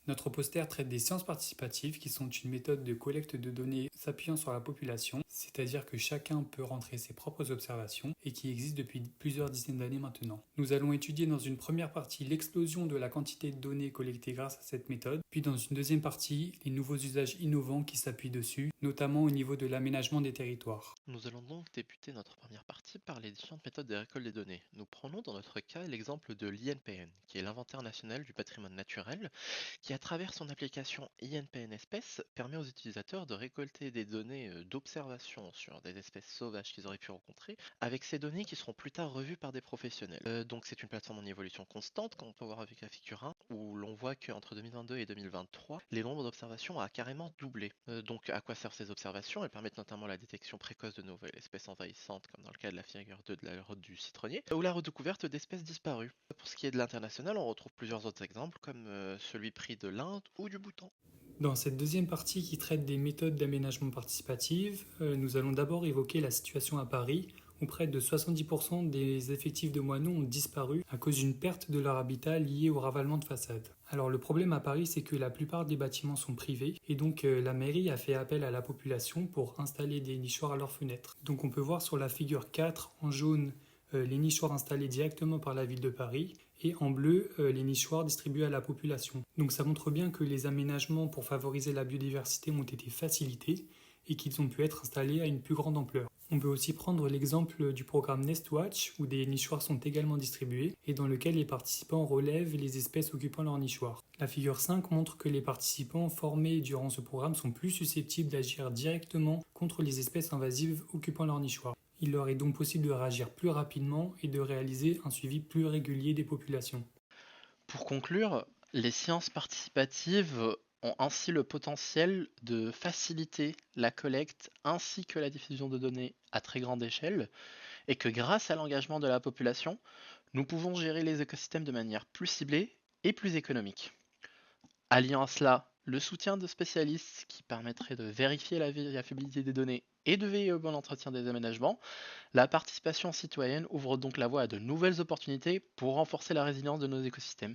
Notre poster traite des sciences participatives qui sont une méthode de collecte de données s'appuyant sur la population, c'est-à-dire que chacun peut rentrer ses propres observations et qui existe depuis plusieurs dizaines d'années maintenant. Nous allons étudier dans une première partie l'explosion de la quantité de données collectées grâce à cette méthode, puis dans une deuxième partie les nouveaux usages innovants qui s'appuient dessus, notamment au niveau de l'aménagement des territoires. Nous allons donc débuter notre première partie par les différentes méthodes de récolte des données. Nous prenons dans notre cas l'exemple de l'INPN, qui est l'inventaire national du patrimoine naturel, qui à travers son application INPN Espèces permet aux utilisateurs de récolter des données d'observation sur des espèces sauvages qu'ils auraient pu rencontrer, avec ces données qui seront plus tard revues par des professionnels. Donc c'est une plateforme en évolution constante, comme on peut voir avec la figure 1, où l'on voit qu'entre 2022 et 2023, les nombres d'observations a carrément doublé. Donc à quoi servent ces observations? Elles permettent notamment la détection précoce de nouvelles espèces envahissantes, comme dans le cas de la figure 2 de la route du citronnier, ou la redécouverte d'espèces disparues. Pour ce qui est de l'international, on retrouve plusieurs autres exemples, comme celui pris de l'Inde ou du Bhoutan. Dans cette deuxième partie qui traite des méthodes d'aménagement participatif, nous allons d'abord évoquer la situation à Paris, où près de 70% des effectifs de moineaux ont disparu à cause d'une perte de leur habitat liée au ravalement de façades. Alors le problème à Paris, c'est que la plupart des bâtiments sont privés, et donc la mairie a fait appel à la population pour installer des nichoirs à leurs fenêtres. Donc on peut voir sur la figure 4 en jaune les nichoirs installés directement par la ville de Paris et en bleu les nichoirs distribués à la population. Donc ça montre bien que les aménagements pour favoriser la biodiversité ont été facilités et qu'ils ont pu être installés à une plus grande ampleur. On peut aussi prendre l'exemple du programme Nestwatch où des nichoirs sont également distribués et dans lequel les participants relèvent les espèces occupant leur nichoir. La figure 5 montre que les participants formés durant ce programme sont plus susceptibles d'agir directement contre les espèces invasives occupant leur nichoir. Il leur est donc possible de réagir plus rapidement et de réaliser un suivi plus régulier des populations. Pour conclure, les sciences participatives ont ainsi le potentiel de faciliter la collecte ainsi que la diffusion de données à très grande échelle, et que grâce à l'engagement de la population, nous pouvons gérer les écosystèmes de manière plus ciblée et plus économique. Alliant à cela le soutien de spécialistes qui permettraient de vérifier la fiabilité des données et de veiller au bon entretien des aménagements, la participation citoyenne ouvre donc la voie à de nouvelles opportunités pour renforcer la résilience de nos écosystèmes.